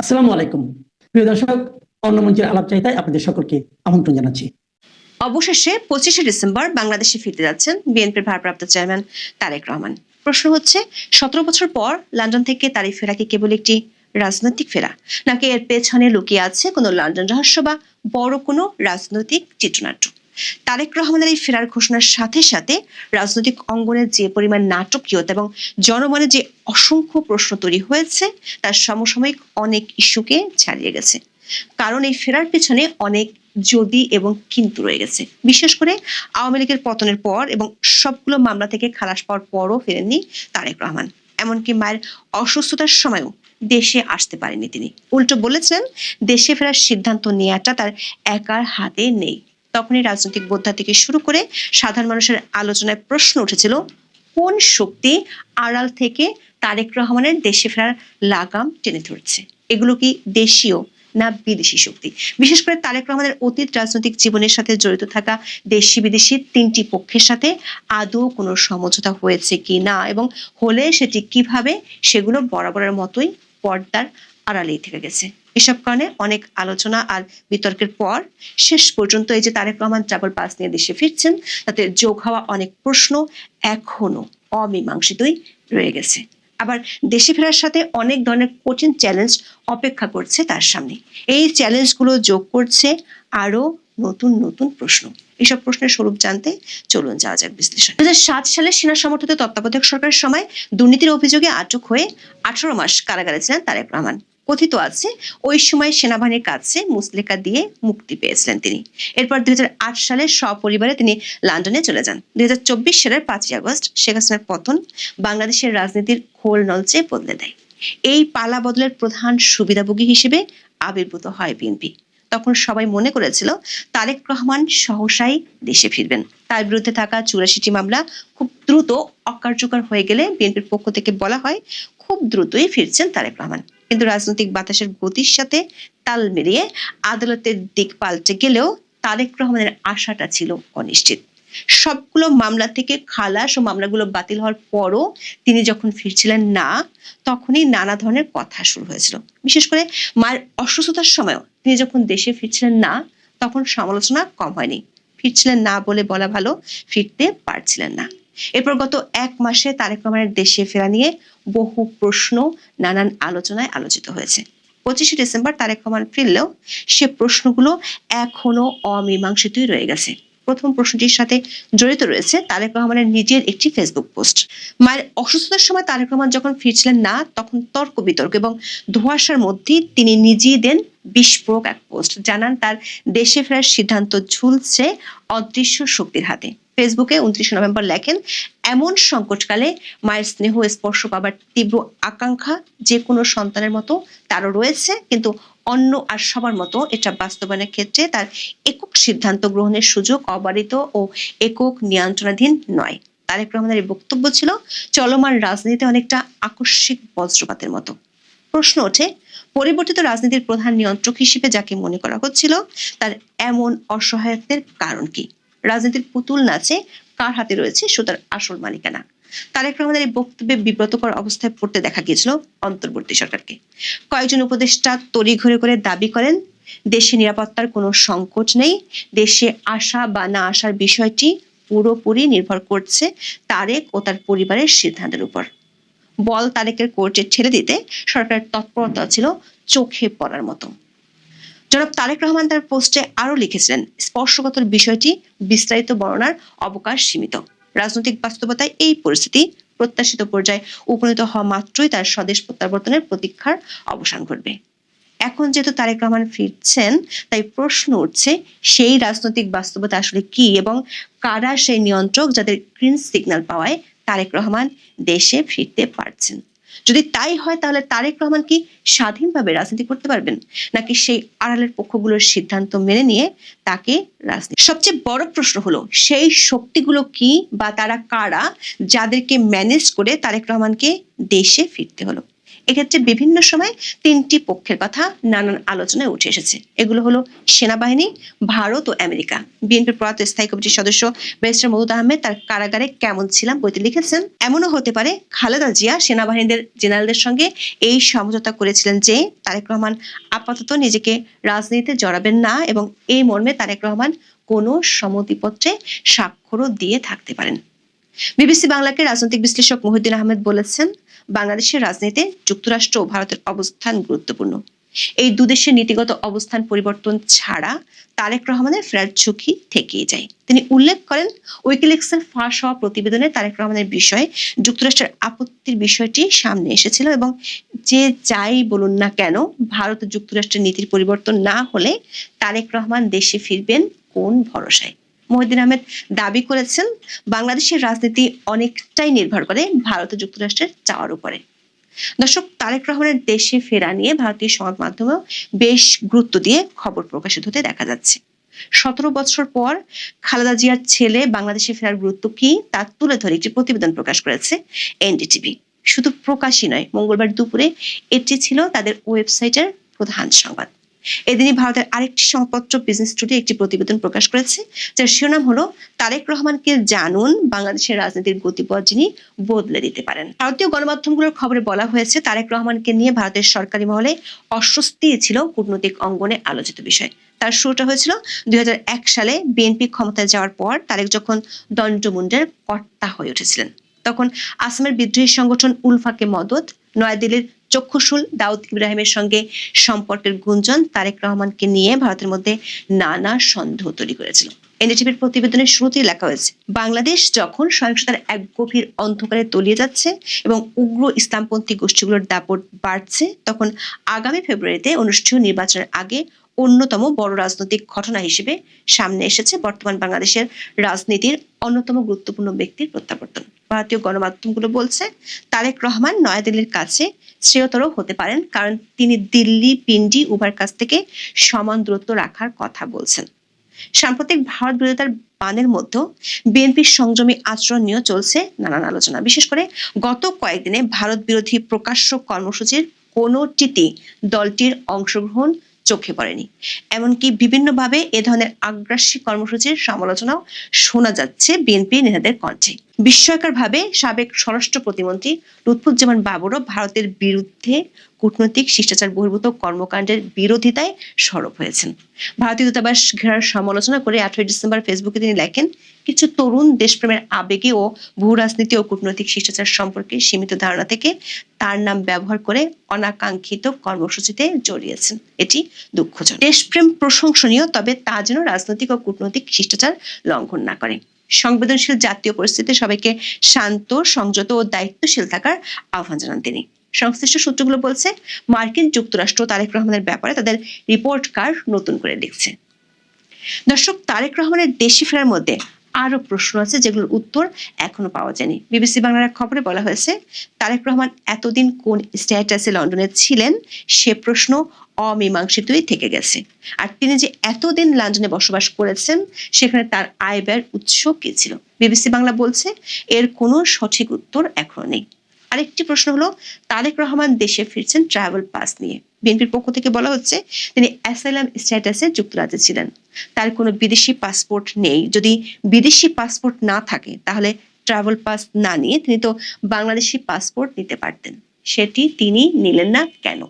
আসসালামু আলাইকুম। প্রিয় দর্শক, অন্য মঞ্চের আলাপচারিতায় আপনাদের সকলকে আমন্ত্রণ জানাচ্ছি। অবশেষে 25শে ডিসেম্বর বাংলাদেশে ফিরতে যাচ্ছেন বিএনপির ভারপ্রাপ্ত চেয়ারম্যান তারেক রহমান। প্রশ্ন হচ্ছে, 17 বছর পর লন্ডন থেকে তার ফেরা কি কেবল একটি রাজনৈতিক ফেরা, নাকি এর পেছনে লুকিয়ে আছে কোনো লন্ডন রহস্য বা বড় কোনো রাজনৈতিক চিত্রনাট্য? তারেক রহমানের এই ফেরার ঘোষণার সাথে সাথে রাজনৈতিক অঙ্গনে যে পরিমাণ নাটকীয়তা এবং জনমনে যে অসংখ্য প্রশ্ন তৈরি হয়েছে, তার সমসাময়িক অনেক ইস্যুকে ছাড়িয়ে গেছে। কারণ এই ফেরার পেছনে অনেক যদি এবং কিন্তু রয়ে গেছে। বিশেষ করে আওয়ামী লীগের পতনের পর এবং সবগুলো মামলা থেকে খালাস পাওয়ার পরও ফেরেননি তারেক রহমান। এমনকি মায়ের অসুস্থতার সময়ও দেশে আসতে পারেনি তিনি। উল্টো বলেছেন, দেশে ফেরার সিদ্ধান্ত নেওয়াটা তার একার হাতে নেই। তখনই রাজনৈতিক বোদ্ধা থেকে শুরু করে সাধারণ মানুষের আলোচনায় প্রশ্ন উঠেছিল, কোন শক্তি আড়াল থেকে তারেক রহমানের দেশে ফেরার লাগাম টেনে ধরছে? এগুলো কি দেশীয় না বিদেশি শক্তি? বিশেষ করে তারেক রহমানের অতীত রাজনৈতিক জীবনের সাথে জড়িত থাকা দেশি বিদেশি তিনটি পক্ষের সাথে আদৌ কোনো সমঝোতা হয়েছে কি না, এবং হলে সেটি কিভাবে, সেগুলো বরাবরের মতোই পর্দার আড়ালেই থেকে গেছে। এসব কারণে অনেক আলোচনা আর বিতর্কের পর শেষ পর্যন্ত এই যে তারেক রহমান ট্রাভেল পাস নিয়ে দেশে ফিরছেন, তাতে যোগ হওয়া অনেক প্রশ্ন এখনো অমীমাংসিতই রয়ে গেছে। আবার দেশে ফেরার সাথে অনেক ধরনের কঠিন চ্যালেঞ্জ অপেক্ষা করছে তার সামনে। এই চ্যালেঞ্জগুলো যোগ করছে আরো নতুন নতুন প্রশ্ন। এসব প্রশ্নের স্বরূপ জানতে চলুন যাওয়া যাক বিশ্লেষণ। 2007 সালে সেনা সমর্থিত তত্ত্বাবধায়ক সরকারের সময় দুর্নীতির অভিযোগে আটক হয়ে 18 মাস কারাগারে ছিলেন তারেক রহমান। কথিত আছে, ওই সময় সেনাবাহিনীর কাছে মুচলেকা দিয়ে মুক্তি পেয়েছিলেন তিনি। এরপর 2008 সালে সপরিবারে তিনি লন্ডনে চলে যান। 2024 সালের 5ই আগস্ট শেখ হাসিনার পতন বাংলাদেশের রাজনীতির খোল নলচে বদলে দেয়। এই পালা বদলের প্রধান সুবিধাভোগী হিসেবে আবির্ভূত হয় বিএনপি। তখন সবাই মনে করেছিল তারেক রহমান সহসাই দেশে ফিরবেন। তার বিরুদ্ধে থাকা 84টি মামলা খুব দ্রুত অকার্যকর হয়ে গেলে বিএনপির পক্ষ থেকে বলা হয়, খুব দ্রুতই ফিরছেন তারেক রহমান। কিন্তু রাজনৈতিক বাতাসের গতির সাথে তাল মিলিয়ে আদালতের দিক পাল্টে গেলেও তারেক রহমানের আশাটা ছিল অনিশ্চিত। সবগুলো মামলা থেকে খালাস ও মামলাগুলো বাতিল হওয়ার পরও তিনি যখন ফিরছিলেন না, তখনই নানা ধরনের কথা শুরু হয়েছিল। বিশেষ করে মায়ের অসুস্থতার সময়ও তিনি যখন দেশে ফিরছিলেন না, তখন সমালোচনা কম হয়নি। ফিরছিলেন না বলে বলা ভালো, ফিরতে পারছিলেন না। এরপর গত 1 মাসে তারেক রহমানের দেশে ফেরা নিয়ে বহু প্রশ্ন নানান আলোচনায় আলোচিত হয়েছে। 25শে ডিসেম্বর তারেক রহমান ফিরলেও সে প্রশ্নগুলো এখনো অমীমাংসিতই রয়ে গেছে। প্রথম প্রশ্নটির সাথে জড়িত রয়েছে তারেক রহমানের নিজের একটি ফেসবুক পোস্ট। মায়ের অসুস্থতার সময় তারেক রহমান যখন ফিরছিলেন না, তখন তর্ক বিতর্ক এবং ধোঁয়াশার মধ্যে তিনি নিজেই দেন বিস্ফোরক এক পোস্ট। জানান তার দেশে ফেরার সিদ্ধান্ত ঝুলছে অদৃশ্য শক্তির হাতে। ফেসবুকে 29 নভেম্বর লেখেন, এমন সংকটকালে মায়ের স্নেহ স্পর্শ পাবার তীব্র আকাঙ্ক্ষা যে কোনো সন্তানের মতো তারও রয়েছে, কিন্তু অন্য আর সবার মতো এটা বাস্তবায়নের ক্ষেত্রে তার একক সিদ্ধান্ত গ্রহণের সুযোগ অবারিত ও একক নিয়ন্ত্রণাধীন নয়। তারেক রহমানের এই বক্তব্য ছিল চলমান রাজনীতিতে অনেকটা আকস্মিক বজ্রপাতের মতো। প্রশ্ন ওঠে, পরিবর্তিত রাজনীতির প্রধান নিয়ন্ত্রক হিসেবে যাকে মনে করা হচ্ছিল, তার এমন অসহায়ত্বের কারণ কি? রাজনীতির পুতুল নাচে কার হাতে রয়েছে সুতার আসল মালিকানা? তারেক রহমানের এই বক্তব্যে বিব্রতকর অবস্থায় পড়তে দেখা গিয়েছিল অন্তর্বর্তী সরকারকে। কয়েকজন উপদেষ্টা তড়িঘড়ি করে দাবি করেন, দেশে নিরাপত্তার কোনো সংকট নেই, দেশে আসা বা না আসার বিষয়টি পুরোপুরি নির্ভর করছে তারেক ও তার পরিবারের সিদ্ধান্তের উপর। বল তারেকের কোর্টে ছেড়ে দিতে সরকারের তৎপরতা ছিল চোখে পড়ার মতো। জনাব তারেক রহমান তার পোস্টে আরো লিখেছিলেন, স্পর্শকাতর বিষয়টি বিস্তারিত বর্ণনার অবকাশ সীমিত। রাজনৈতিক বাস্তবতায় এই পরিস্থিতি প্রত্যাশিত পর্যায়ে উপনীত হওয়া মাত্রই তার স্বদেশ প্রত্যাবর্তনের প্রতীক্ষার অবসান ঘটবে। এখন যেহেতু তারেক রহমান ফিরছেন, তাই প্রশ্ন উঠছে, সেই রাজনৈতিক বাস্তবতা আসলে কি এবং কারা সেই নিয়ন্ত্রক যাদের গ্রিন সিগন্যাল পাওয়ায় তারেক রহমান দেশে ফিরতে পারছেন? যদি তাই হয়, তাহলে তারেক রহমান কি স্বাধীনভাবে রাজনীতি করতে পারবেন, নাকি সেই আড়ালের পক্ষগুলোর সিদ্ধান্ত মেনে নিয়ে তাকে রাজনীতি? সবচেয়ে বড় প্রশ্ন হলো, সেই শক্তিগুলো কি বা তারা কারা যাদেরকে ম্যানেজ করে তারেক রহমানকে দেশে ফিরতে হলো? এক্ষেত্রে বিভিন্ন সময় তিনটি পক্ষের কথা নানান আলোচনায় উঠে এসেছে। এগুলো হলো সেনাবাহিনী, ভারত ও আমেরিকা। বিএনপির প্রয়াত স্থায়ী কমিটির সদস্য ব্যারিস্টার মওদুদ আহমেদ তার কারাগারে কেমন ছিলাম বইতে লিখেছেন, এমনও হতে পারে খালেদা জিয়া সেনাবাহিনীর জেনারেলদের সঙ্গে এই সমঝোতা করেছিলেন যে তারেক রহমান আপাতত নিজেকে রাজনীতিতে জড়াবেন না এবং এই মর্মে তারেক রহমান কোনো সম্মতিপত্রে স্বাক্ষরও দিয়ে থাকতে পারেন। বিবিসি বাংলাকে রাজনৈতিক বিশ্লেষক মহিউদ্দিন আহমেদ বলেছেন, বাংলাদেশের রাজনীতিতে যুক্তরাষ্ট্র ও ভারতের অবস্থান গুরুত্বপূর্ণ। এই দুদেশের নীতিগত অবস্থান পরিবর্তন ছাড়া তারেক রহমানের ফেরার ঝুঁকি থেকেই যায়। তিনি উল্লেখ করেন, উইকিলিক্সের ফাঁস হওয়া প্রতিবেদনে তারেক রহমানের বিষয়ে যুক্তরাষ্ট্রের আপত্তির বিষয়টি সামনে এসেছিল এবং যে যাই বলুন না কেন ভারত ও যুক্তরাষ্ট্রের নীতির পরিবর্তন না হলে তারেক রহমান দেশে ফিরবেন কোন ভরসায়। মহিউদ্দিন আহমেদ দাবি করেছেন, বাংলাদেশের রাজনীতি অনেকটাই নির্ভর করে ভারত ও যুক্তরাষ্ট্রের চাওয়ার উপরে। দর্শক, তারেক রহমানের দেশে ফেরা নিয়ে ভারতীয় সংবাদ মাধ্যমেও বেশ গুরুত্ব দিয়ে খবর প্রকাশিত হতে দেখা যাচ্ছে। 17 বছর পর খালেদা জিয়ার ছেলে বাংলাদেশে ফেরার গুরুত্ব কি তা তুলে ধরে একটি প্রতিবেদন প্রকাশ করেছে এনডিটিভি। শুধু প্রকাশই নয়, মঙ্গলবার দুপুরে এটি ছিল তাদের ওয়েবসাইটের প্রধান সংবাদ। এদিনই ভারতের আরেকটি সংবাদপত্র বিজনেস টুডে একটি প্রতিবেদন প্রকাশ করেছে, যার শিরোনাম হলো তারেক রহমানকে জানুন, বাংলাদেশের রাজনীতির গতিপথ যিনি বদলে দিতে পারেন। ভারতীয় গণমাধ্যমগুলোর খবরে বলা হয়েছে, তারেক রহমানকে নিয়ে ভারতের সরকারি মহলে অস্বস্তি ছিল কূটনৈতিক অঙ্গনে আলোচিত বিষয়। তার শুরুটা হয়েছিল 2001 সালে বিএনপি ক্ষমতায় যাওয়ার পর তারেক যখন দণ্ডমুণ্ডের কর্তা হয়ে উঠেছিলেন। তখন আসামের বিদ্রোহী সংগঠন উলফাকে মদত, নয়াদিল্লির চক্ষুশুল দাউদ ইব্রাহিমের সঙ্গে সম্পর্কের গুঞ্জন তারেক রহমানকে নিয়ে ভারতের মধ্যে নানা সন্দেহ তৈরি করেছিল। এনডিটিভির প্রতিবেদনের শুরুতেই লেখা হয়েছে, বাংলাদেশ যখন সহিংসতার এক গভীর অন্ধকারে তলিয়ে যাচ্ছে এবং উগ্র ইসলামপন্থী গোষ্ঠীগুলোর দাপট বাড়ছে, তখন আগামী ফেব্রুয়ারিতে অনুষ্ঠেয় নির্বাচনের আগে অন্যতম বড় রাজনৈতিক ঘটনা হিসেবে সামনে এসেছে বর্তমান বাংলাদেশের রাজনীতির অন্যতম গুরুত্বপূর্ণ ব্যক্তির প্রত্যাবর্তন। ভারতীয় গণমাধ্যমগুলো বলছে, তারেক রহমান নয়াদিল্লির কাছে শ্রেয়তর হতে পারেন, কারণ তিনি দিল্লি পিন্ডি উভয়ের কাছ থেকে সমান দূরত্ব রাখার কথা বলছেন। সাম্প্রতিক ভারত বিরোধিতার বানের মধ্যে বিএনপির সংযমী আচরণ নিয়ে চলছে নানান আলোচনা। বিশেষ করে গত কয়েকদিনে ভারত বিরোধী প্রকাশ্য কর্মসূচির কোনোটিতেই দলটির অংশগ্রহণ চোখে পড়েনি। এমনকি বিভিন্নভাবে এ ধরনের আগ্রাসী কর্মসূচির সমালোচনাও শোনা যাচ্ছে বিএনপি নেতাদের কণ্ঠে। বিস্ময়করভাবে সাবেক স্বরাষ্ট্র প্রতিমন্ত্রী লুৎফুজ্জামান বাবরও ভারতের বিরুদ্ধে কূটনৈতিক শিষ্টাচার বহির্ভূত কর্মকাণ্ডের বিরোধিতায় সরব হয়েছেন। ভারতীয় দূতাবাস ঘেরার সমালোচনা করে 18 ডিসেম্বর ফেসবুকে তিনি লেখেন, কিছু তরুণ দেশপ্রেমের আবেগে ও ভূ রাজনীতি ও কূটনৈতিক শিষ্টাচার সম্পর্কে সীমিত ধারণা থেকে তার নাম ব্যবহার করে অনাকাঙ্ক্ষিত কর্মসূচিতে জড়িয়েছেন। এটি দুঃখজনক। দেশপ্রেম প্রশংসনীয়, তবে তা যেন রাজনৈতিক ও কূটনৈতিক শিষ্টাচার লঙ্ঘন না করে। সংবেদনশীল জাতীয় পরিস্থিতিতে সবাইকে শান্ত, সংযত ও দায়িত্বশীল থাকার আহ্বান জানান তিনি। সংশ্লিষ্ট সূত্রগুলো বলছে, মার্কিন যুক্তরাষ্ট্র তারেক রহমানের ব্যাপারে তাদের রিপোর্ট কার্ড নতুন করে লিখছে। দর্শক, তারেক রহমানের দেশে ফেরার মধ্যে আরো প্রশ্ন আছে যেগুলোর উত্তর এখনো পাওয়া যায়নি। বিবিসি বাংলার খবরে বলা হয়েছে, তারেক রহমান এতদিন কোন স্ট্যাটাসে লন্ডনে ছিলেন সে প্রশ্ন অমীমাংসিতই থেকে গেছে। আর তিনি যে এতদিন লন্ডনে বসবাস করেছেন সেখানে তার আয় ব্যয়ের উৎস কি ছিল? বিবিসি বাংলা বলছে, এর কোনো সঠিক উত্তর এখনো নেই। আরেকটি প্রশ্ন হলো, তারেক রহমান দেশে ফিরছেন ট্রাভেল পাস নিয়ে। বিএনপির পক্ষ থেকে বলা হচ্ছে, তিনি অ্যাসাইলাম স্ট্যাটাসে যুক্তরাজ্যে ছিলেন, তার কোনো বিদেশি পাসপোর্ট নেই। যদি বিদেশি পাসপোর্ট না থাকে তাহলে ট্রাভেল পাস না নিয়ে তিনি তো বাংলাদেশি পাসপোর্ট নিতে পারতেন, সেটি তিনি নিলেন না কেন?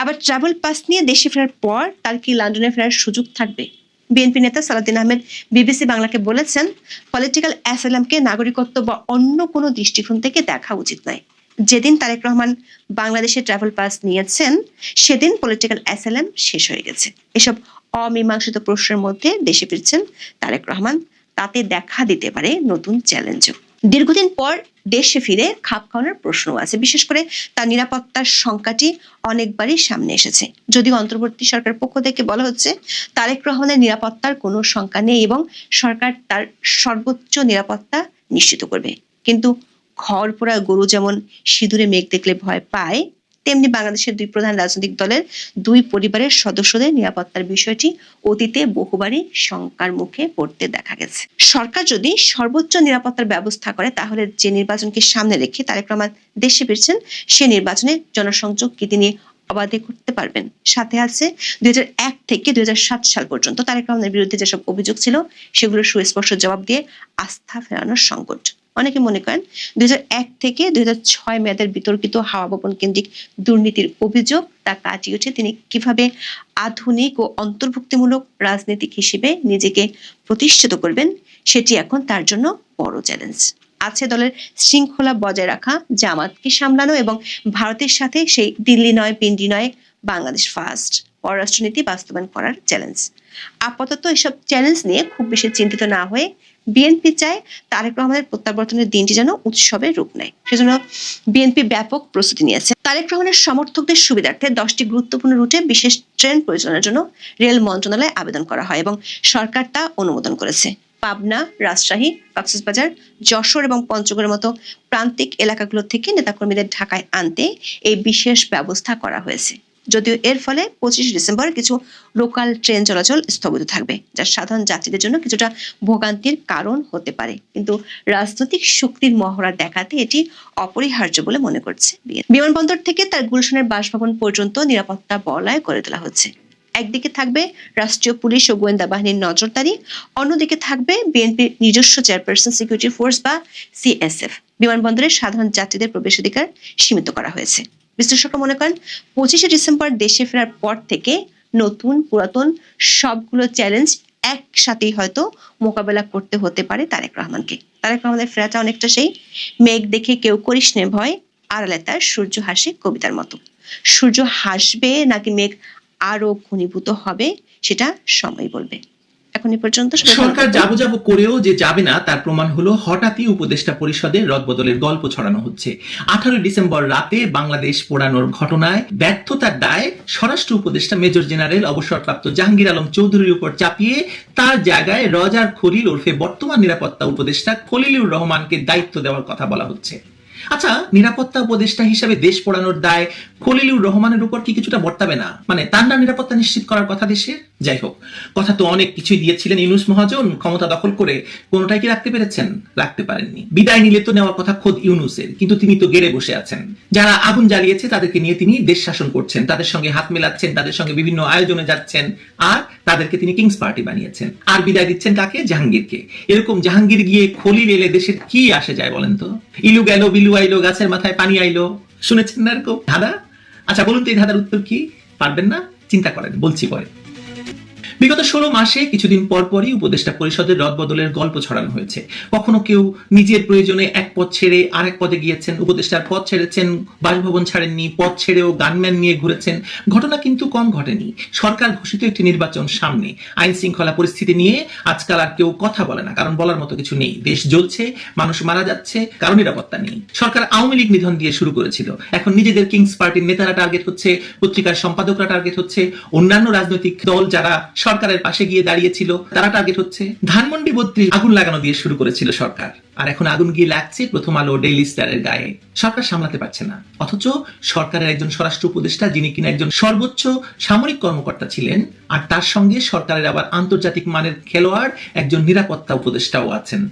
আবার ট্রাভেল পাস নিয়ে দেশে ফেরার পর তার কি লন্ডনে ফেরার সুযোগ থাকবে? বিএনপি নেতা সালাউদ্দিন আহমেদ বিবিসি বাংলাকে বলেছেন, পলিটিক্যাল অ্যাসাইলামকে নাগরিকত্ব বা অন্য কোনো দৃষ্টিকোণ থেকে দেখা উচিত নয়। যেদিন তারেক রহমান বাংলাদেশে ট্রাভেল পাস নিয়েছেন সেদিন পলিটিক্যাল অ্যাসাইলাম শেষ হয়ে গেছে। এসব অমীমাংসিত প্রশ্নের মধ্যে দেশে ফিরছেন তারেক রহমান, তাতে দেখা দিতে পারে নতুন চ্যালেঞ্জও। দীর্ঘদিন পর দেশে ফিরে খাপ খাওয়ানোর প্রশ্ন আছে। বিশেষ করে তার নিরাপত্তার সংখ্যাটি অনেকবারই সামনে এসেছে। যদিও অন্তর্বর্তী সরকার পক্ষ থেকে বলা হচ্ছে, তারেক রহমানের নিরাপত্তার কোনো সংখ্যা নেই এবং সরকার তার সর্বোচ্চ নিরাপত্তা নিশ্চিত করবে। কিন্তু ঘর পোড়া গরু যেমন সিঁদুরে মেঘ দেখলে ভয় পায়, তেমনি বাংলাদেশের দুই প্রধান রাজনৈতিক দলের দুই পরিবারের সদস্যদের নিরাপত্তার বিষয়টি অতীতে বহুবারই শঙ্কার মুখে পড়তে দেখা গেছে। সরকার যদি সর্বোচ্চ নিরাপত্তার ব্যবস্থা করে, তাহলে যে নির্বাচনকে সামনে রেখে তারেক রহমান দেশে ফিরছেন, সে নির্বাচনে জনসংযোগ কি তিনি অবাধে করতে পারবেন? সাথে আছে 2001 থেকে 2007 সাল পর্যন্ত তারেক রহমানের বিরুদ্ধে যেসব অভিযোগ ছিল, সেগুলোর সুস্পষ্ট জবাব দিয়ে আস্থা ফেরানোর সংকট। অনেকে মনে করেন 2001 থেকে 2006 মেয়াদের বিতর্কিত হাওয়া ভবন কেন্দ্রিক দুর্নীতির অভিযোগ তা কাটিয়ে উঠে তিনি কিভাবে আধুনিক ও অন্তর্ভুক্তিমূলক রাজনীতিক হিসেবে নিজেকে প্রতিষ্ঠিত করবেন, সেটি এখন তার জন্য বড় চ্যালেঞ্জ। আছে দলের শৃঙ্খলা বজায় রাখা, জামাতকে সামলানো এবং ভারতের সাথে সেই দিল্লি নয় পিন্ডি নয় বাংলাদেশ ফার্স্ট পররাষ্ট্রনীতি বাস্তবায়ন করার চ্যালেঞ্জ। আপাতত এসব চ্যালেঞ্জ নিয়ে খুব বেশি চিন্তিত না হয়ে বিএনপি চায় তারেক রহমানের প্রত্যাবর্তনের দিনটি যেন উৎসবের রূপ নেয়। সেজন্য বিএনপি ব্যাপক প্রস্তুতি নিয়েছে। তারেক রহমানের সমর্থকদের সুবিধার্থে 10টি গুরুত্বপূর্ণ রুটে বিশেষ ট্রেন পরিচালনার জন্য রেল মন্ত্রণালয়ে আবেদন করা হয় এবং সরকার তা অনুমোদন করেছে। পাবনা, রাজশাহী, কক্সবাজার, যশোর এবং পঞ্চগড়ের মতো প্রান্তিক এলাকাগুলো থেকে নেতাকর্মীদের ঢাকায় আনতে এই বিশেষ ব্যবস্থা করা হয়েছে। যদিও এর ফলে 25 ডিসেম্বর কিছু লোকাল ট্রেন চলাচল স্থগিত থাকবে, যা সাধারণ যাত্রীদের জন্য কিছুটা ভোগান্তির কারণ হতে পারে, কিন্তু রাজনৈতিক শক্তির মহড়া দেখাতে এটি অপরিহার্য বলে মনে করছে। বিমানবন্দর থেকে তার গুলশানের বাসভবন পর্যন্ত নিরাপত্তা বলয় করে তোলা হচ্ছে। একদিকে থাকবে রাষ্ট্রীয় পুলিশ ও গোয়েন্দা বাহিনীর নজরদারি, অন্যদিকে থাকবে বিএনপির নিজস্ব চেয়ারপারসন সিকিউরিটি ফোর্স বা সিএসএফ। বিমানবন্দরে সাধারণ যাত্রীদের প্রবেশাধিকার সীমিত করা হয়েছে। বিশ্লেষকরা মনে করেন 25 ডিসেম্বর দেশে ফেরার পর থেকে নতুন পুরাতন সবগুলো চ্যালেঞ্জ একসাথেই হয়তো মোকাবেলা করতে হতে পারে তারেক রহমানকে। তারেক রহমানের ফেরাটা অনেকটা সেই মেঘ দেখে কেউ করিস নে ভয়, আড়ালে তার সূর্য হাসে কবিতার মতো। সূর্য হাসবে নাকি মেঘ আরো ঘনীভূত হবে, সেটা সময় বলবে। এখন এই পর্যন্ত সরকার যাবো করেও যে যাবে না তার প্রমাণ হলো হঠাৎই উপদেষ্টা পরিষদের রদবদলের গল্প ছড়ানো হচ্ছে। 18 ডিসেম্বর রাতে বাংলাদেশ পোড়ানোর ঘটনায় ব্যর্থতার দায় স্বরাষ্ট্র উপদেষ্টা মেজর জেনারেল অবসরপ্রাপ্ত জাহাঙ্গীর আলম চৌধুরীর উপর চাপিয়ে তার জায়গায় রজার খলিল ওরফে বর্তমান নিরাপত্তা উপদেষ্টা খলিলুর রহমানকে দায়িত্ব দেওয়ার কথা বলা হচ্ছে। আচ্ছা, নিরাপত্তা উপদেষ্টা হিসেবে দেশ পোড়ানোর দায় খলিলুর রহমানের উপর কি কিছুটা বর্তাবে না? মানে তার না নিরাপত্তা নিশ্চিত করার কথা দেশে? যাই হোক, কথা তো অনেক কিছুই দিয়েছিলেন ইউনূস মহাজন, ক্ষমতা দখল করে কোনোটাই কি রাখতে পেরেছেন? রাখতে পারেননি। বিদায় নিলে তো নেওয়ার কথা খোদ ইউনূসের, কিন্তু তিনি তো গেড়ে বসে আছেন। যারা আগুন জ্বালিয়েছে তাদেরকে নিয়ে তিনি দেশ শাসন করছেন, তাদের সঙ্গে হাত মেলাচ্ছেন, তাদের সঙ্গে বিভিন্ন আয়োজনে যাচ্ছেন, আর তাদেরকে তিনি কিংস পার্টি বানিয়েছেন। আর বিদায় দিচ্ছেন কাকে? জাহাঙ্গীরকে। এরকম জাহাঙ্গীর গিয়ে খলিল এলে দেশের কি আসে যায় বলেন তো? ইলু গেল বিলু আইলো, গাছের মাথায় পানি আইলো, শুনেছেন না এরকম ধাঁধা? আচ্ছা বলুন তো এই ধাঁধার উত্তর কি? পারবেন না? চিন্তা করেন, বলছি পরে। বিগত 16 মাসে কিছুদিন পর পরই উপদেষ্টা পরিষদের রদবদলের গল্প ছড়ানো হয়েছে। কখনো কেউ নিজের প্রয়োজনে এক পদ ছেড়ে আরেক পদে গিয়েছেন, উপদেষ্টার পদ ছেড়েছেন, বাসভবন ছাড়েননি, পদ ছেড়েও গানম্যান নিয়ে ঘুরেছেন। ঘটনা কিন্তু কম ঘটেনি। সরকার ঘোষিত একটি নির্বাচন সামনে, আইন শৃঙ্খলা পরিস্থিতি নিয়ে আজকাল আর কেউ কথা বলে না, কারণ বলার মতো কিছু নেই। দেশ জ্বলছে, মানুষ মারা যাচ্ছে, কারণ নিরাপত্তা নেই। সরকার আওয়ামী লীগ নিধন দিয়ে শুরু করেছিল, এখন নিজেদের কিংস পার্টির নেতারা টার্গেট হচ্ছে, পত্রিকার সম্পাদকরা টার্গেট হচ্ছে, অন্যান্য রাজনৈতিক দল যারা সরকারের পাশে গিয়ে দাঁড়িয়েছিল তারা টার্গেট হচ্ছে। ধানমন্ডি 32 আগুন লাগানো দিয়ে শুরু করেছিল সরকার, আর এখন আগুন গিয়ে লাগছে প্রথম আলো, ডেইলি স্টারের গায়ে। সরকার সামলাতে পারছে না, অথচ সরকারের একজন স্বরাষ্ট্র উপদেষ্টা, যিনি কিনা একজন সর্বোচ্চ সামরিক কর্মকর্তা ছিলেন, আর তার সঙ্গে সরকারের আবার আন্তর্জাতিক মানের খেলোয়াড় একজন নিরাপত্তা উপদেষ্টাও আছেন,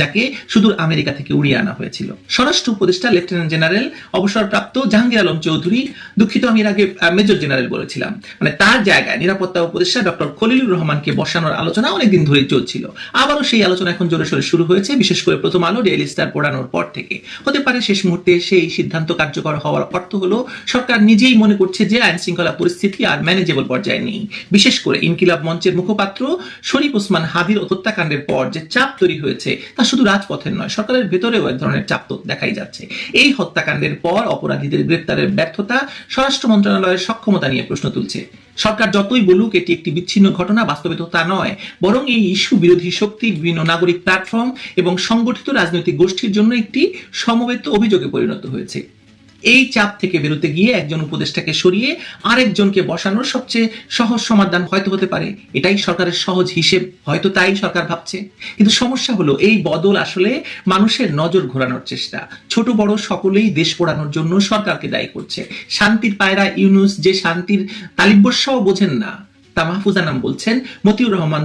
যাকে সুদূর আমেরিকা থেকে উড়িয়ে আনা হয়েছিল। স্বরাষ্ট্র উপদেষ্টা লেফটেন্যান্ট জেনারেল অবসরপ্রাপ্ত জাহাঙ্গীর আলম চৌধুরী, দুঃখিত আমি এর আগে মেজর জেনারেল বলেছিলাম, মানে তার জায়গায় নিরাপত্তা উপদেষ্টা ডক্টর খলিলুর রহমানকে বসানোর আলোচনা অনেকদিন ধরেই চলছিল। আবারও সেই আলোচনা এখন জোরে সোরে শুরু হয়েছে, বিশেষ করে প্রথম আলো, ডেইলি স্টার পড়ানোর পর থেকে। হতে পারে শেষ মুহূর্তে সেই সিদ্ধান্ত কার্যকর হওয়ার অর্থ হলো সরকার নিজেই মনে করছে যে আইন শৃঙ্খলা পরিস্থিতি আর ম্যানেজেবল পর্যায়ে নেই। বিশেষ করে ইনকিলাব মঞ্চের মুখপাত্র শরীফ ওসমান হাদির হত্যাকাণ্ডের পর যে চাপ তৈরি হয়েছে, তা শুধু রাজপথের নয়, সরকারের ভেতরেও এক ধরনের চাপ তো দেখাই যাচ্ছে। এই হত্যাকাণ্ডের পর অপরাধীদের গ্রেপ্তারের ব্যর্থতা স্বরাষ্ট্র মন্ত্রণালয়ের সক্ষমতা নিয়ে প্রশ্ন তুলছে। সরকার যতই বলুক এটি একটি বিচ্ছিন্ন ঘটনা, বাস্তবে তো তা নয়, বরং এই ইস্যু বিরোধী শক্তি, বিভিন্ন নাগরিক প্ল্যাটফর্ম এবং সংগঠিত রাজনৈতিক গোষ্ঠীর জন্য একটি সমবেত অভিযোগে পরিণত হয়েছে। এই চাপ থেকে বেরোতে গিয়ে একজন উপদেষ্টাকে সরিয়ে আরেকজনকে বসানোর সবচেয়ে সহজ সমাধান হয়তো হতে পারে, এটাই সরকারের সহজ হিসেব, হয়তো তাই সরকার ভাবছে। কিন্তু সমস্যা হলো এই বদল আসলে মানুষের নজর ঘোরানোর চেষ্টা। ছোট বড় সকলেই দেশ পোড়ানোর জন্য সরকারকে দায়ী করছে। শান্তির পায়রা ইউনূস যে শান্তির তালিবস্যাও বোঝেন না তা মাহফুজ আনাম বলছেন, মতিউর রহমান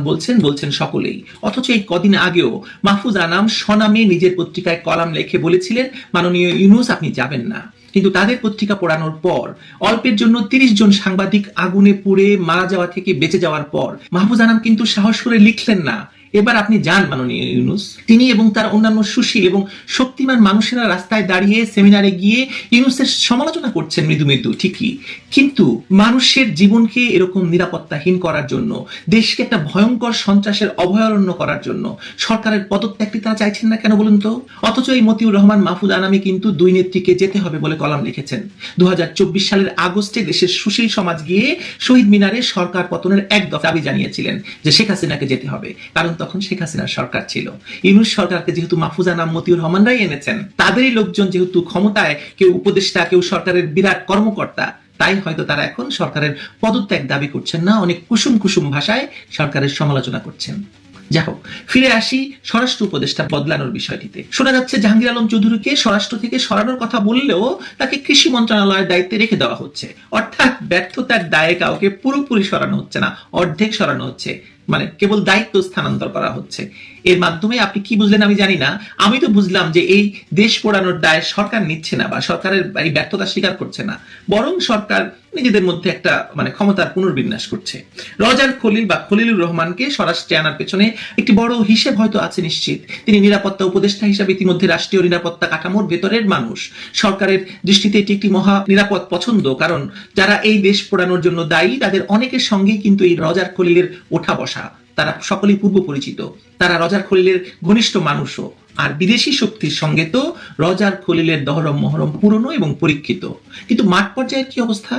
বলছেন সকলেই। অথচ এই কদিন আগেও মাহফুজ আনাম স্বনামে নিজের পত্রিকায় কলাম লিখে বলেছিলেন, মাননীয় ইউনূস আপনি যাবেন না। কিন্তু তাদের পত্রিকা পড়ানোর পর, অল্পের জন্য 30 জন সাংবাদিক আগুনে পুড়ে মারা যাওয়া থেকে বেঁচে যাওয়ার পর মাহফুজ আনাম কিন্তু সাহস করে লিখলেন না, এবার আপনি যান মাননীয় ইউনূস। তিনি এবং তার অন্যান্য সুশীল এবং শক্তিমান মানুষেরা রাস্তায় দাঁড়িয়ে সেমিনারে গিয়ে ইউনূসের সমালোচনা করছেন মৃদু মৃদু, ঠিকই, কিন্তু মানুষের জীবনকে এরকম নিরাপত্তাহীন করার জন্য, দেশকে একটা ভয়ঙ্কর সন্ত্রাসের অভয়ারণ্য করার জন্য সরকারের পদত্যাগটি তারা চাইছেন না কেন বলুন তো? অথচ এই মতিউর রহমান মাহফুজ আনামী কিন্তু দুই নেত্রীকে যেতে হবে বলে কলাম লিখেছেন। 2024 সালের আগস্টে দেশের সুশীল সমাজ গিয়ে শহীদ মিনারে সরকার পতনের এক দফা দাবি জানিয়েছিলেন যে শেখ হাসিনাকে যেতে হবে, কারণ তখন শেখ হাসিনার সরকার ছিল। ইউনূস সরকারকে যেহেতু মাহফুজ আনাম মতিউর রহমানরাই এনেছেন, তাদেরই লোকজন যেহেতু ক্ষমতায়, কেউ উপদেষ্টা কেউ সরকারের বিরাট কর্মকর্তা, তাই হয়তো তারা এখন সরকারের পদত্যাগ দাবি করছেন না, অনেক কুসুম কুসুম ভাষায় সরকারের সমালোচনা করছেন। যা হোক, ফিরে আসি স্বরাষ্ট্র উপদেষ্টা বদলানোর বিষয়টিতে। শোনা যাচ্ছে জাহাঙ্গীর আলম চৌধুরীকে স্বরাষ্ট্র থেকে সরানোর কথা বললেও তাকে কৃষি মন্ত্রণালয়ের দায়িত্বে রেখে দেওয়া হচ্ছে, অর্থাৎ ব্যর্থতার দায়ে কাউকে পুরোপুরি সরানো হচ্ছে না, অর্ধেক সরানো হচ্ছে, মানে কেবল দায়িত্ব স্থানান্তর করা হচ্ছে। এর মাধ্যমে আপনি কি বুঝলেন আমি জানি না, আমি তো বুঝলাম যে এই দেশ পোড়ানোর দায় সরকার নিচ্ছে না বা সরকারের এই ব্যর্থতা স্বীকার করছে না, বরং সরকার নিজেদের মধ্যে একটা ক্ষমতার পুনর্বিন্যাস করছে। রজার খলিল বা খলিলুর রহমানকে স্বরাষ্ট্রে আনার পেছনে একটি বড় হিসেব হয়তো আছে নিশ্চিত। তিনি নিরাপত্তা উপদেষ্টা হিসাবে ইতিমধ্যে রাষ্ট্রীয় নিরাপত্তা কাঠামোর ভেতরের মানুষ। সরকারের দৃষ্টিতে এটি একটি মহা নিরাপদ পছন্দ, কারণ যারা এই দেশ পোড়ানোর জন্য দায়ী তাদের অনেকের সঙ্গেই কিন্তু এই রজার খলিলের ওঠা বসা, তারা সকলেই পূর্ব পরিচিত, তারা রজার খলিলের ঘনিষ্ঠ মানুষও। আর বিদেশি শক্তির সঙ্গে তো রজার খলিলের দহরম মহরম পুরনো এবং পরীক্ষিত। কিন্তু মাঠ পর্যায়ের কি অবস্থা?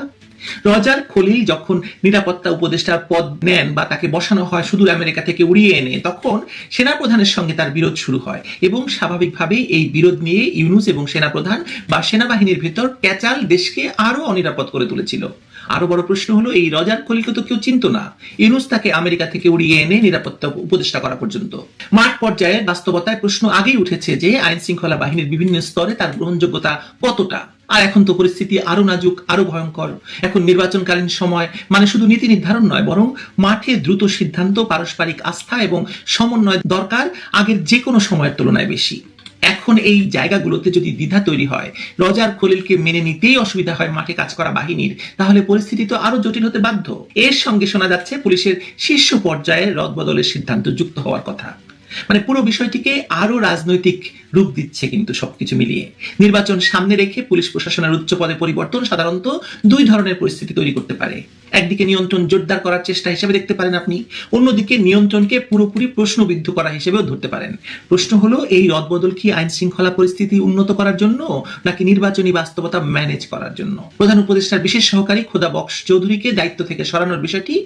রজার খলিল যখন নিরাপত্তা উপদেষ্টার পদ নেন বা তাকে বসানো হয় সুদূর আমেরিকা থেকে উড়িয়ে এনে, তখন সেনাপ্রধানের সঙ্গে তার বিরোধ শুরু হয় এবং স্বাভাবিকভাবেই এই বিরোধ নিয়ে ইউনূস এবং সেনাপ্রধান বা সেনাবাহিনীর ভেতর ক্যাচাল দেশকে আরো অনিরাপদ করে তুলেছিল। আরো বড় প্রশ্ন হলো, এই রজার খলিলকে তো কেউ চিনত না, ইউনূস তাকে আমেরিকা থেকে উড়িয়ে এনে নিরাপত্তা উপদেষ্টা করা পর্যন্ত। মাঠ পর্যায়ে বাস্তবতায় প্রশ্ন আগেই উঠেছে যে আইন শৃঙ্খলা বাহিনীর বিভিন্ন স্তরে তার গ্রহণযোগ্যতা কতটা। আর এখন তো পরিস্থিতি আরো নাজুক, আরো ভয়ঙ্কর। এখন নির্বাচনকালীন সময়, শুধু নীতি নির্ধারণ নয়, বরং মাঠে দ্রুত সিদ্ধান্ত, পারস্পরিক আস্থা এবং সমন্বয় দরকার আগের যে কোনো সময়ের তুলনায় বেশি। এখন এই জায়গাগুলোতে যদি দ্বিধা তৈরি হয়, রজার খলিলকে মেনে নিতেই অসুবিধা হয় মাঠে কাজ করা বাহিনীর, তাহলে পরিস্থিতি তো আরো জটিল হতে বাধ্য। এর সঙ্গে শোনা যাচ্ছে পুলিশের শীর্ষ পর্যায়ে রদবদলের সিদ্ধান্ত যুক্ত হওয়ার কথা। পুরো বিষয়টিকে আরো রাজনৈতিক রূপ দিচ্ছে কিন্তু সবকিছু মিলিয়ে। নির্বাচন সামনে রেখে পুলিশ প্রশাসনের উচ্চ পদে পরিবর্তন সাধারণত দুই ধরনের পরিস্থিতি তৈরি করতে পারে। একদিকে নিয়ন্ত্রণ জোরদার করার চেষ্টা হিসেবে দেখতে পারেন আপনি, অন্যদিকে নিয়ন্ত্রণকে পুরোপুরি প্রশ্নবিদ্ধ করা হিসেবেও ধরতে পারেন। প্রশ্ন হলো, এই রদবদল কি আইন শৃঙ্খলা পরিস্থিতি উন্নত করার জন্য নাকি নির্বাচনী বাস্তবতা ম্যানেজ করার জন্য? প্রধান উপদেষ্টার বিশেষ সহকারী খোদা বক্স চৌধুরীকে দায়িত্ব থেকে সরানোর বিষয়টি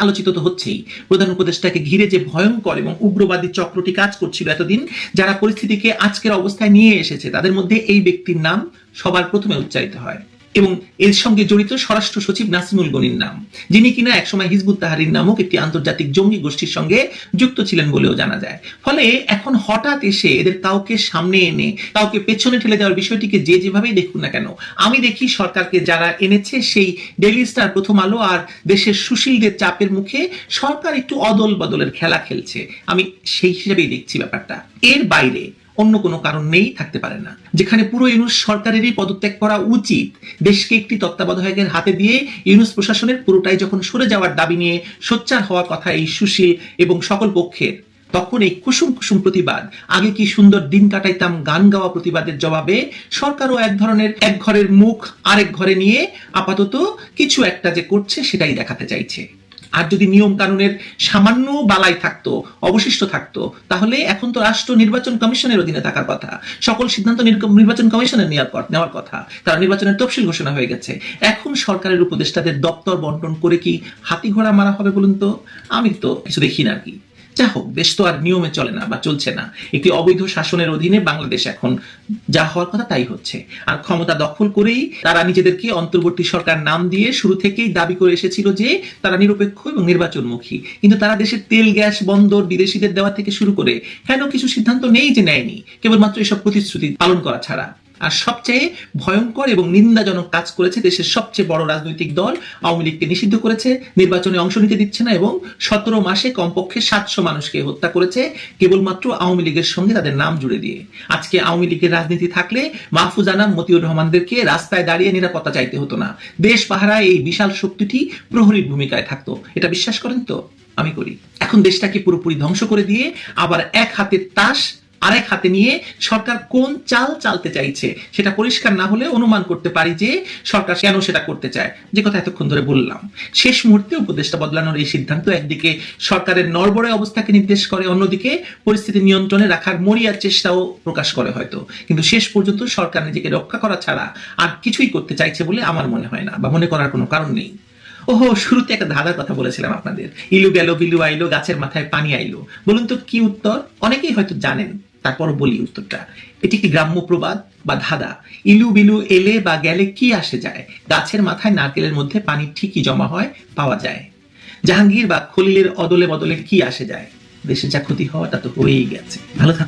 আলোচিত তো হচ্ছেই। প্রধান উপদেষ্টাকে ঘিরে যে ভয়ঙ্কর এবং উগ্রবাদী চক্রটি কাজ করছিল এতদিন, যারা পরিস্থিতিকে আজকের অবস্থায় নিয়ে এসেছে, তাদের মধ্যে এই ব্যক্তির নাম সবার প্রথমে উচ্চারিত হয় এবং এর সঙ্গে জড়িত স্বরাষ্ট্র সচিব নাসিমুল গনির নাম, যিনি কিনা একসময় হিজবুত তাহরির নামক একটি আন্তর্জাতিক জঙ্গি গোষ্ঠীর সঙ্গে যুক্ত ছিলেন বলেও জানা যায়। ফলে এখন হঠাৎ এসে এদের কাউকে সামনে এনে কাউকে পেছনে ঠেলে দেওয়ার বিষয়টিকে যে যেভাবেই দেখুন না কেন, আমি দেখি সরকারকে যারা এনেছে সেই ডেইলি স্টার, প্রথম আলো আর দেশের সুশীলদের চাপের মুখে সরকার একটু অদল বদলের খেলা খেলছে। আমি সেই হিসেবেই দেখছি ব্যাপারটা। এর বাইরে অন্য কোনো কারণ নেই, থাকতে পারে না। যেখানে পুরো ইউনূস সরকারেরই পদত্যাগ করা উচিত, দেশকে একটি তত্ত্বাবধায়কের হাতে দিয়ে ইউনূস প্রশাসনের পুরোটাই যখন সরে যাওয়ার দাবি নিয়ে সোচ্চার হওয়ার কথা এই সুশীল এবং সকল পক্ষের, তখন এই কুসুম কুসুম প্রতিবাদ, আগে কি সুন্দর দিন কাটাইতাম গান গাওয়া প্রতিবাদের জবাবে সরকারও এক ধরনের এক ঘরের মুখ আরেক ঘরে নিয়ে আপাতত কিছু একটা যে করছে সেটাই দেখাতে চাইছে। আর যদি নিয়ম কানুনের সামান্য বালাই থাকতো, অবশিষ্ট থাকতো, তাহলে এখন তো রাষ্ট্র নির্বাচন কমিশনের অধীনে থাকার কথা, সকল সিদ্ধান্ত নির্বাচন কমিশনের নেওয়ার কথা, তারা নির্বাচনের তফসিল ঘোষণা হয়ে গেছে। এখন সরকারের উপদেষ্টাদের দপ্তর বন্টন করে কি হাতি ঘোড়া মারা হবে বলুন তো? আমি তো কিছু দেখি না আর কি। যা হোক, দেশ তো আর নিয়মে চলে না বা চলছে না। একটি অবৈধ শাসনের অধীনে বাংলাদেশ এখন যা হওয়ার কথা তাই হচ্ছে। আর ক্ষমতা দখল করেই তারা নিজেদেরকে অন্তর্বর্তী সরকার নাম দিয়ে শুরু থেকেই দাবি করে এসেছিল যে তারা নিরপেক্ষ এবং নির্বাচনমুখী। কিন্তু তারা দেশের তেল, গ্যাস, বন্দর বিদেশিদের দেওয়া থেকে শুরু করে হেন কিছু সিদ্ধান্ত নেই যে নেয়নি, কেবলমাত্র এসব প্রতিশ্রুতি পালন করা ছাড়া। আর সবচেয়ে ভয়ঙ্কর এবং নিন্দাজনক কাজ করেছে দেশের সবচেয়ে বড় রাজনৈতিক দল আওয়ামী লীগকে নিষিদ্ধ করেছে, নির্বাচনে অংশ নিতে দিচ্ছে না এবং 17 মাসে কমপক্ষে 700 মানুষকে হত্যা করেছে কেবলমাত্র আওয়ামী লীগের সঙ্গে তাদের নাম জুড়ে দিয়ে। আজকে আওয়ামী লীগের রাজনীতি থাকলে মাহফুজ আনাম, মতিউর রহমানদেরকে রাস্তায় দাঁড়িয়ে নিরাপত্তা চাইতে হতো না। দেশ পাহারায় এই বিশাল শক্তিটি প্রহরীর ভূমিকায় থাকতো। এটা বিশ্বাস করেন তো? আমি করি। এখন দেশটাকে পুরোপুরি ধ্বংস করে দিয়ে আবার এক হাতে তাস আরেক হাতে নিয়ে সরকার কোন চাল চালতে চাইছে সেটা পরিষ্কার না হলে অনুমান করতে পারি যে সরকার কেন সেটা করতে চায়, যে কথা এতক্ষণ ধরে বললাম। শেষ মুহূর্তে উপদেষ্টা বদলানোর এই সিদ্ধান্ত একদিকে সরকারের নড়বড়ে অবস্থাকে নির্দেশ করে, অন্যদিকে পরিস্থিতি নিয়ন্ত্রণে রাখার মরিয়ার চেষ্টাও প্রকাশ করে হয়তো। কিন্তু শেষ পর্যন্ত সরকার নিজেকে রক্ষা করা ছাড়া আর কিছুই করতে চাইছে বলে আমার মনে হয় না, বা মনে করার কোনো কারণ নেই। ওহো, শুরুতে একটা ধাঁধার কথা বলেছিলাম আপনাদের, ইলু গেল বিলু আইলো, গাছের মাথায় পানি আইলো। বলুন তো কি উত্তর? অনেকেই হয়তো জানেন, তারপর বলি উত্তরটা। এটি কি গ্রাম্য প্রবাদ বা ধাঁধা? ইলু বিলু এলে বা গেলে কি আসে যায়, গাছের মাথায় নারকেলের মধ্যে পানি ঠিকই জমা হয়, পাওয়া যায়। জাহাঙ্গীর বা খলিলের অদলে বদলে কি আসে যায়, দেশে যা ক্ষতি হওয়া তা তো হয়েই গেছে। ভালো থাকুন।